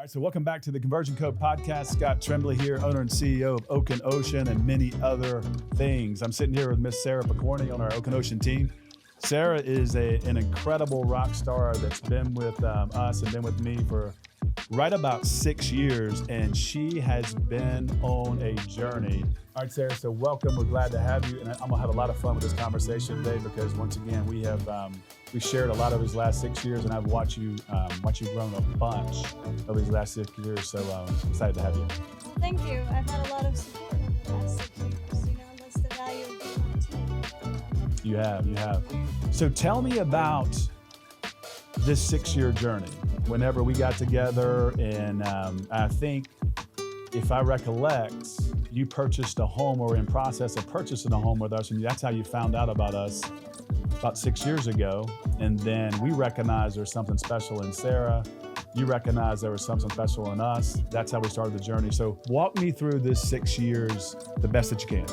All right, so welcome back to the Conversion Code Podcast. Scott Trembley here, owner and CEO of Oakland Ocean and many other things. I'm sitting here with Miss Sarah Pokorny on our Oakland Ocean team. Sarah is an incredible rock star that's been with us and been with me for right about 6 years, and she has been on a journey. All right, Sarah, so welcome. We're glad to have you, and I'm gonna have a lot of fun with this conversation today because once again, we shared a lot of these last 6 years, and I've watched you grown a bunch of these last 6 years. So excited to have you. Thank you. I've had a lot of support over the last 6 years. That's the value of being on a team. You have. So tell me about this 6-year journey. Whenever we got together, and I think, if I recollect, you purchased a home or were in process of purchasing a home with us, and that's how you found out about us about 6 years ago. And then we recognized there's something special in Sarah. You recognized there was something special in us. That's how we started the journey. So walk me through this 6 years the best that you can.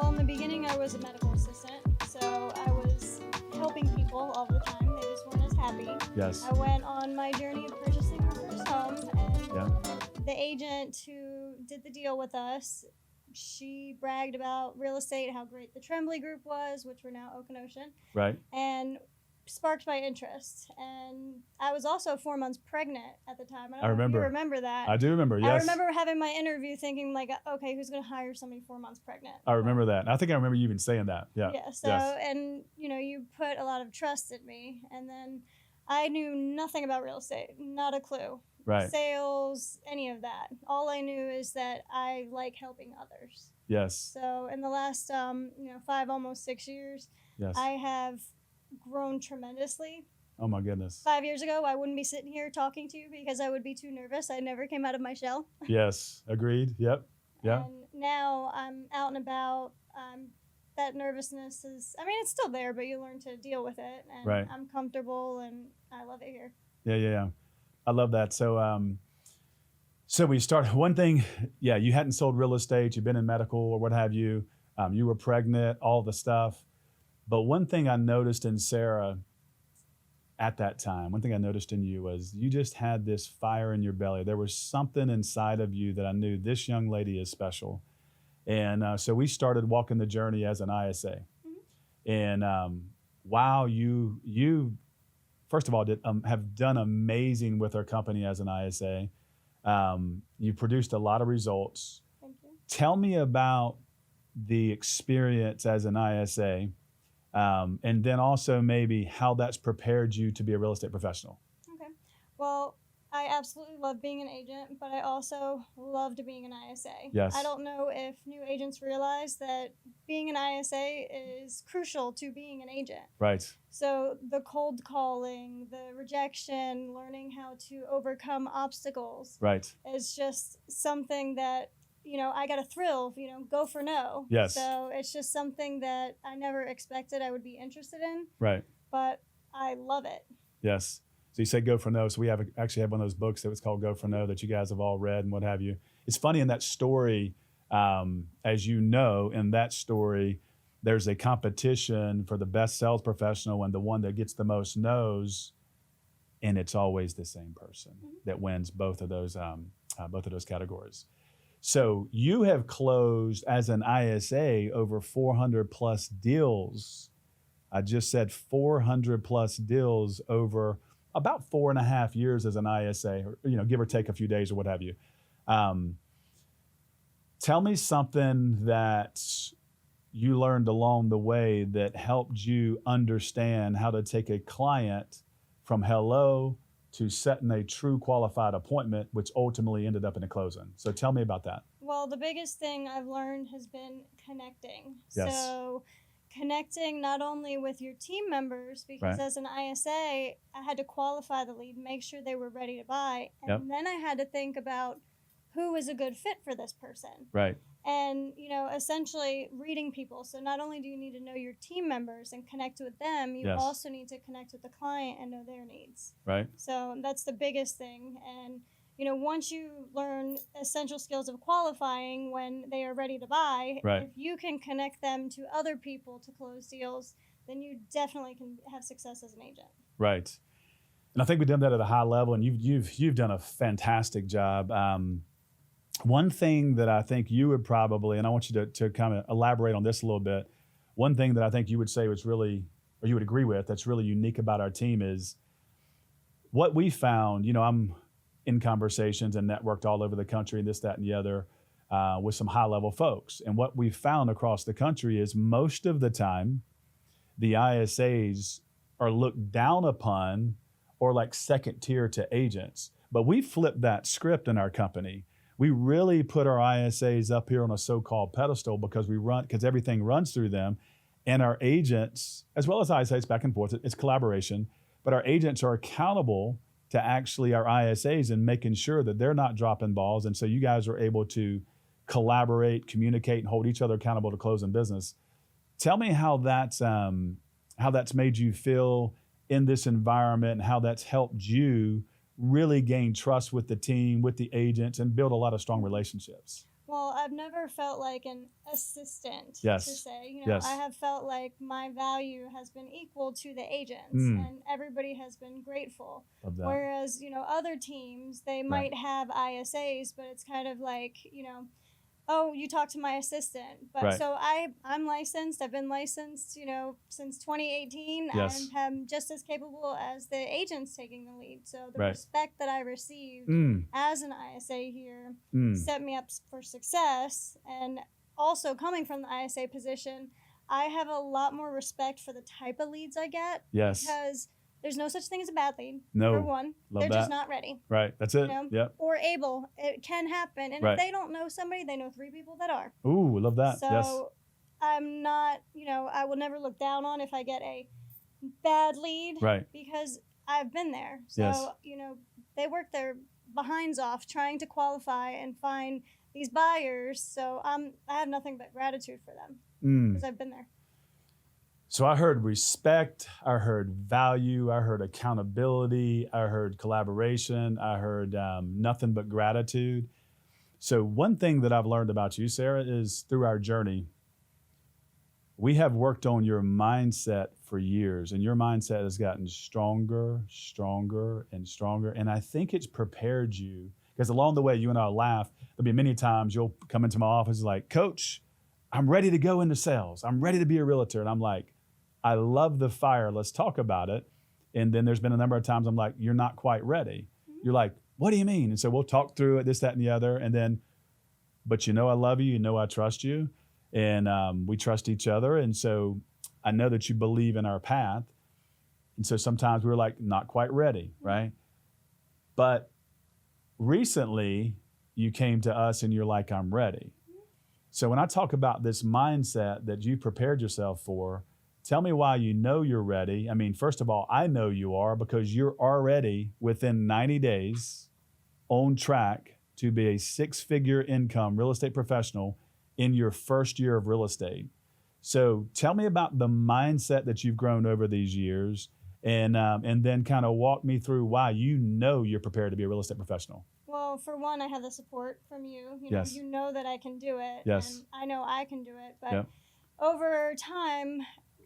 Well, in the beginning, I was a medical assistant, so I was helping people all the time. They just weren't as happy. Yes. I went on my journey of purchasing our first home, and the agent who did the deal with us, she bragged about real estate, how great the Trembley Group was, which we're now Oakland Ocean. Right. And sparked my interest. And I was also 4 months pregnant at the time. I remember. If you remember that. I do remember, yes. I remember having my interview thinking like, okay, who's going to hire somebody 4 months pregnant? I remember that. I think I remember you even saying that. Yeah. Yeah. So, yes. And you put a lot of trust in me. And then I knew nothing about real estate, not a clue. Right. Sales, any of that. All I knew is that I like helping others. Yes. So in the last, 5, almost 6 years, yes. I have grown tremendously. Oh my goodness. 5 years ago, I wouldn't be sitting here talking to you because I would be too nervous. I never came out of my shell. Yes. Agreed. Yep. Yeah. And now I'm out and about. That nervousness is, it's still there, but you learn to deal with it. And right. I'm comfortable and I love it here. Yeah. I love that. So we started, one thing, you hadn't sold real estate, you've been in medical or what have you. You were pregnant, all the stuff. But one thing I noticed in Sarah at that time, one thing I noticed in you was you just had this fire in your belly. There was something inside of you that I knew this young lady is special. And so we started walking the journey as an ISA. Mm-hmm. And wow, you first of all have done amazing with our company as an ISA. You produced a lot of results. Thank you. Tell me about the experience as an ISA, and then also maybe how that's prepared you to be a real estate professional. Okay. Well, I absolutely love being an agent, but I also loved being an ISA. Yes. I don't know if new agents realize that being an ISA is crucial to being an agent. Right. So the cold calling, the rejection, learning how to overcome obstacles. Right. Is just something that, I got a thrill, go for no. Yes. So it's just something that I never expected I would be interested in. Right. But I love it. Yes. So you said Go for No. So we actually have one of those books that was called Go for No that you guys have all read and what have you. It's funny in that story, as you know, in that story, there's a competition for the best sales professional, and the one that gets the most no's, and it's always the same person that wins both of those categories. So you have closed as an ISA over 400 plus deals. I just said 400 plus deals over about 4.5 years as an ISA, or, give or take a few days or what have you. Tell me something that you learned along the way that helped you understand how to take a client from hello to setting a true qualified appointment, which ultimately ended up in a closing. So tell me about that. Well, the biggest thing I've learned has been connecting. Yes. So connecting not only with your team members, because right. as an ISA, I had to qualify the lead, make sure they were ready to buy. And then I had to think about who is a good fit for this person. Right. And, essentially reading people. So not only do you need to know your team members and connect with them, you yes. also need to connect with the client and know their needs. Right. So that's the biggest thing. And, once you learn essential skills of qualifying when they are ready to buy, right. if you can connect them to other people to close deals, then you definitely can have success as an agent. Right. And I think we've done that at a high level, and you've done a fantastic job. One thing that I think you would probably, and I want you to kind of elaborate on this a little bit. One thing that I think you would say was really, or you would agree with, that's really unique about our team is what we found. I'm in conversations and networked all over the country, and this, that, and the other, with some high level folks. And what we found across the country is most of the time, the ISAs are looked down upon or like second tier to agents. But we flipped that script in our company. We really put our ISAs up here on a so-called pedestal because everything runs through them. And our agents, as well as ISAs back and forth, it's collaboration, but our agents are accountable to actually our ISAs and making sure that they're not dropping balls. And so you guys are able to collaborate, communicate, and hold each other accountable to closing business. Tell me how that's made you feel in this environment and how that's helped you really gain trust with the team, with the agents, and build a lot of strong relationships. Well, I've never felt like an assistant, yes. to say. Yes. I have felt like my value has been equal to the agents, and everybody has been grateful. Love that. Whereas, other teams, they might have ISAs, but it's kind of like, oh, you talk to my assistant. But so I'm licensed. I've been licensed, since 2018. Yes. And I'm just as capable as the agents taking the lead. So the Right. respect that I received as an ISA here set me up for success. And also coming from the ISA position, I have a lot more respect for the type of leads I get. Yes. Because there's no such thing as a bad lead. No. For one, Love they're that. just not ready. Right. That's it. Yep. Or able. It can happen. And Right. if they don't know somebody, they know 3 people that are. Ooh, love that. So Yes. I'm not, I will never look down on if I get a bad lead. Right. Because I've been there. So, Yes. they work their behinds off trying to qualify and find these buyers. So I have nothing but gratitude for them because I've been there. So I heard respect, I heard value, I heard accountability, I heard collaboration, I heard nothing but gratitude. So one thing that I've learned about you, Sarah, is through our journey, we have worked on your mindset for years, and your mindset has gotten stronger, stronger, and stronger. And I think it's prepared you, because along the way, you and I laugh. There'll be many times you'll come into my office like, Coach, I'm ready to go into sales. I'm ready to be a realtor. And I'm like, I love the fire. Let's talk about it. And then there's been a number of times I'm like, you're not quite ready. You're like, what do you mean? And so we'll talk through it, this, that, and the other. And then, but I love you. I trust you. And we trust each other. And so I know that you believe in our path. And so sometimes we're like, not quite ready, right? But recently you came to us and you're like, I'm ready. So when I talk about this mindset that you prepared yourself for, tell me why you're ready. I mean, first of all, I know you are because you're already within 90 days on track to be a 6-figure income real estate professional in your first year of real estate. So tell me about the mindset that you've grown over these years and then kind of walk me through why you're prepared to be a real estate professional. Well, for one, I have the support from you. Yes. You know that I can do it. Yes. And I know I can do it. But over time,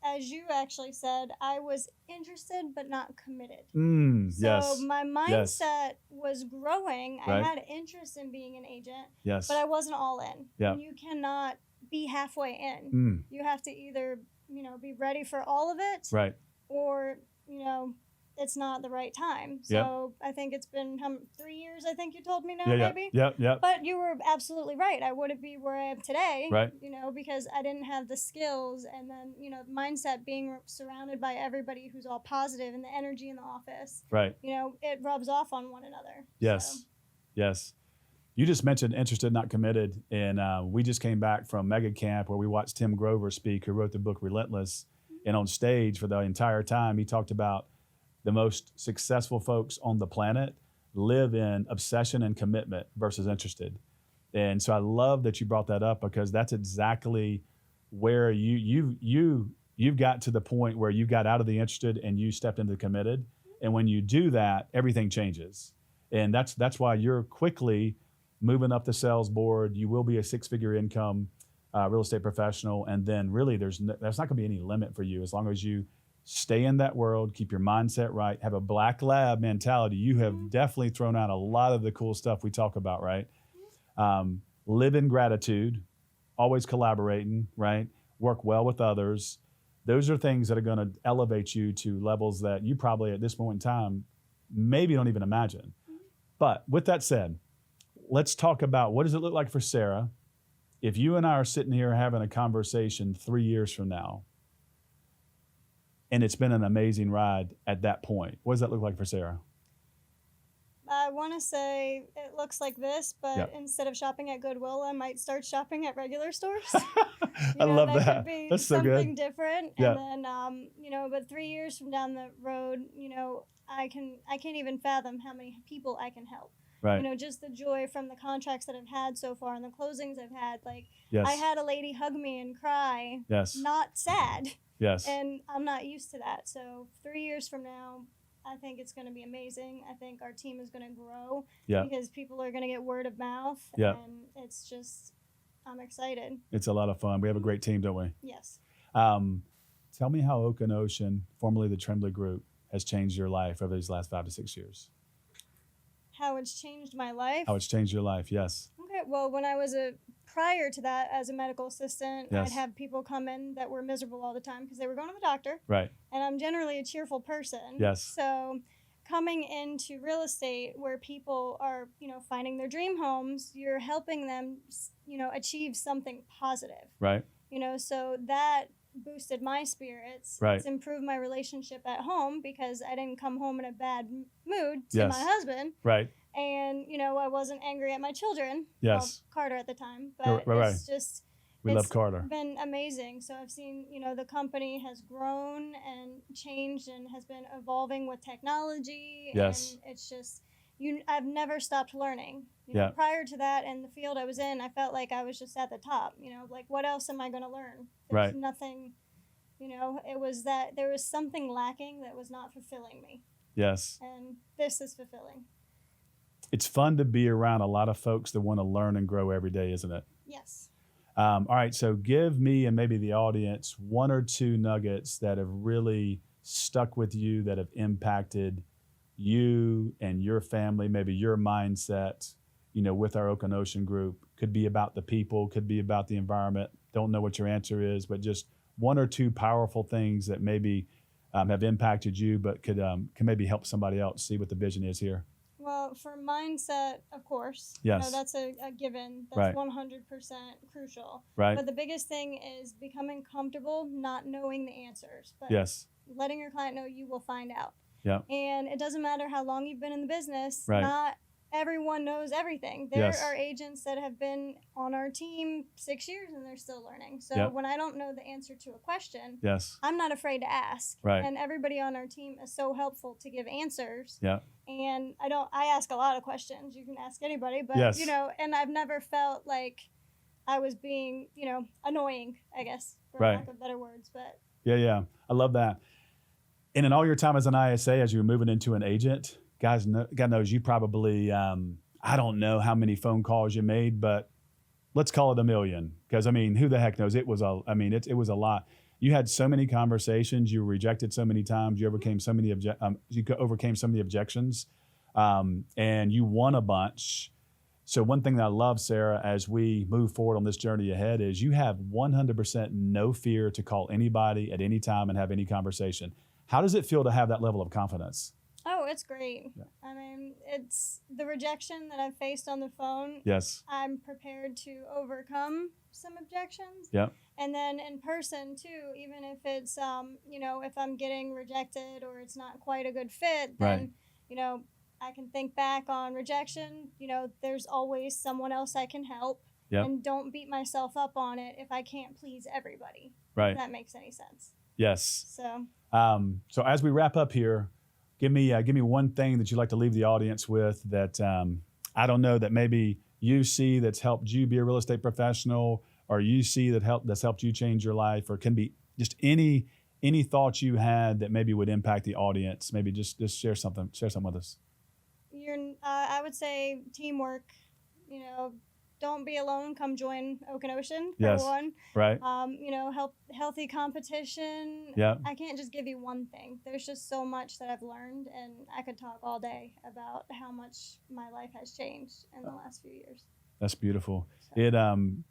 as you actually said, I was interested but not committed. So my mindset was growing. Right. I had interest in being an agent, Yes. but I wasn't all in. Yeah. And you cannot be halfway in. You have to either, be ready for all of it, Right. or, it's not the right time. So I think it's been 3 years, I think you told me now, maybe? Yeah. But you were absolutely right. I wouldn't be where I am today, Right. Because I didn't have the skills and then, mindset being surrounded by everybody who's all positive and the energy in the office. Right. It rubs off on one another. Yes. So. Yes. You just mentioned interested, not committed. And we just came back from Mega Camp where we watched Tim Grover speak, who wrote the book Relentless. And on stage for the entire time, he talked about the most successful folks on the planet live in obsession and commitment versus interested. And so I love that you brought that up because that's exactly where you've got to the point where you got out of the interested and you stepped into the committed. And when you do that, everything changes. And that's why you're quickly moving up the sales board. You will be a 6-figure income real estate professional. And then really there's not going to be any limit for you as long as you stay in that world, keep your mindset right, have a black lab mentality. You have definitely thrown out a lot of the cool stuff we talk about, right? Live in gratitude, always collaborating, right? Work well with others. Those are things that are going to elevate you to levels that you probably at this moment in time maybe don't even imagine. But with that said, let's talk about what does it look like for Sarah if you and I are sitting here having a conversation 3 years from now, and it's been an amazing ride at that point. What does that look like for Sarah? I want to say it looks like this, but instead of shopping at Goodwill, I might start shopping at regular stores. I love that. Could be That's so good. something different. And then, but 3 years from down the road, I can't even fathom how many people I can help. Right. Just the joy from the contracts that I've had so far and the closings I've had. Like, yes. I had a lady hug me and cry. Yes. Not sad. Yes. And I'm not used to that. So 3 years from now, I think it's going to be amazing. I think our team is going to grow because people are going to get word of mouth. Yeah. And it's just, I'm excited. It's a lot of fun. We have a great team, don't we? Yes. Tell me how Oakland Ocean, formerly the Trembley Group, has changed your life over these last 5 to 6 years. How it's changed my life? How it's changed your life, yes. Okay, well, when I was prior to that as a medical assistant, I'd have people come in that were miserable all the time because they were going to the doctor. Right. And I'm generally a cheerful person. Yes. So coming into real estate where people are, finding their dream homes, you're helping them, achieve something positive. Right. So that boosted my spirits. Right. It's improved my relationship at home because I didn't come home in a bad mood to my husband. Right. And, I wasn't angry at my children. Yes. Well, Carter at the time. But it's just... We love Carter. It's been amazing. So I've seen, the company has grown and changed and has been evolving with technology. Yes. And it's just... I've never stopped learning. Prior to that, in the field I was in, I felt like I was just at the top. Like, what else am I going to learn? There's nothing, it was that there was something lacking that was not fulfilling me. Yes. And this is fulfilling. It's fun to be around a lot of folks that want to learn and grow every day, isn't it? Yes. All right, so give me and maybe the audience 1 or 2 nuggets that have really stuck with you, that have impacted you and your family, maybe your mindset, with our Oakland Ocean group. Could be about the people, could be about the environment. Don't know what your answer is, but just 1 or 2 powerful things that maybe have impacted you, but can maybe help somebody else see what the vision is here. Well, for mindset, of course. Yes. That's a given. That's 100% crucial. Right. But the biggest thing is becoming comfortable not knowing the answers. But letting your client know you will find out. Yeah. And it doesn't matter how long you've been in the business. Right. Not everyone knows everything. There are agents that have been on our team 6 years and they're still learning. So when I don't know the answer to a question, I'm not afraid to ask. Right. And everybody on our team is so helpful to give answers. Yeah. And I ask a lot of questions. You can ask anybody, but and I've never felt like I was being, annoying, I guess, for lack of better words. But yeah. I love that. And in all your time as an ISA, as you were moving into an agent, God knows you probably, I don't know how many phone calls you made, but let's call it 1 million. Because, who the heck knows? It was it was a lot. You had so many conversations. You were rejected so many times. You overcame so many objections, and you won a bunch. So one thing that I love, Sarah, as we move forward on this journey ahead is you have 100% no fear to call anybody at any time and have any conversation. How does it feel to have that level of confidence? Oh, it's great. Yeah. It's the rejection that I've faced on the phone. Yes. I'm prepared to overcome some objections. Yeah. And then in person too, even if it's, if I'm getting rejected or it's not quite a good fit, then, I can think back on rejection. There's always someone else I can help. Yep. And don't beat myself up on it if I can't please everybody. Right. If that makes any sense. Yes. So as we wrap up here, give me one thing that you'd like to leave the audience with that I don't know, that maybe you see that's helped you be a real estate professional, or you see that's helped you change your life, or can be just any thoughts you had that maybe would impact the audience. Maybe just share something with us. I would say teamwork. don't be alone. Come join Oakland Ocean for Yes. one. Right. Healthy competition. Yeah. I can't just give you one thing. There's just so much that I've learned, and I could talk all day about how much my life has changed in the last few years. That's beautiful. So.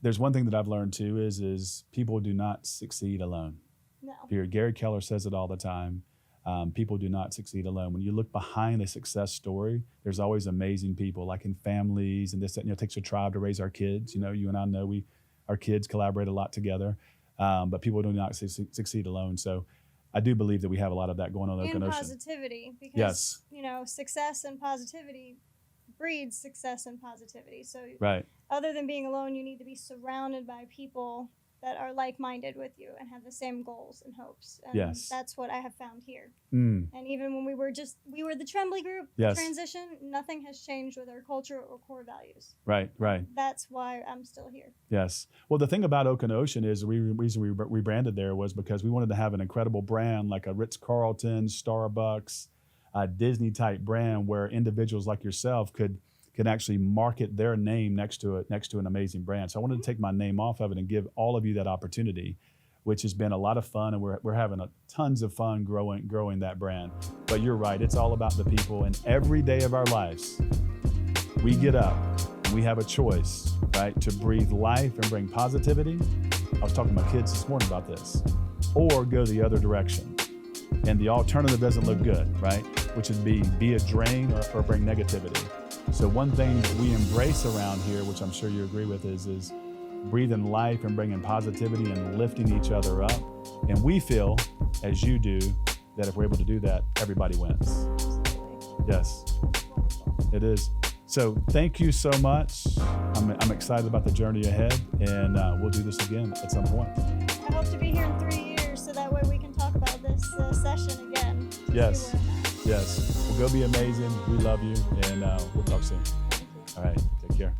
There's one thing that I've learned too is people do not succeed alone. No. Period. Gary Keller says it all the time. People do not succeed alone. When you look behind a success story, there's always amazing people, like in families and this. That, it takes a tribe to raise our kids. You and I know our kids collaborate a lot together, but people do not succeed alone. So I do believe that we have a lot of that going on in Oakland Ocean. And positivity, because success and positivity breeds success and positivity. So right. Other than being alone, you need to be surrounded by people that are like-minded with you and have the same goals and hopes. And yes. That's what I have found here. Mm. And even when we were the Trembley Group yes. transition, nothing has changed with our culture or core values. Right. That's why I'm still here. Yes. Well, the thing about Oakland Ocean is the reason we rebranded there was because we wanted to have an incredible brand like a Ritz-Carlton, Starbucks, a Disney-type brand where individuals like yourself could actually market their name next to an amazing brand. So I wanted to take my name off of it and give all of you that opportunity, which has been a lot of fun, and we're having tons of fun growing that brand. But you're right, it's all about the people, and every day of our lives, we get up and we have a choice, right, to breathe life and bring positivity. I was talking to my kids this morning about this, or go the other direction. And the alternative doesn't look good, right? Which would be a drain or bring negativity. So one thing that we embrace around here, which I'm sure you agree with, is breathing life and bringing positivity and lifting each other up. And we feel, as you do, that if we're able to do that, everybody wins. Absolutely. Yes, it is. So thank you so much. I'm excited about the journey ahead, and we'll do this again at some point. I hope to be here in 3 years, so that way we can talk about this session again. Yes. Yes. Well, go be amazing. We love you, and we'll talk soon. All right. Take care.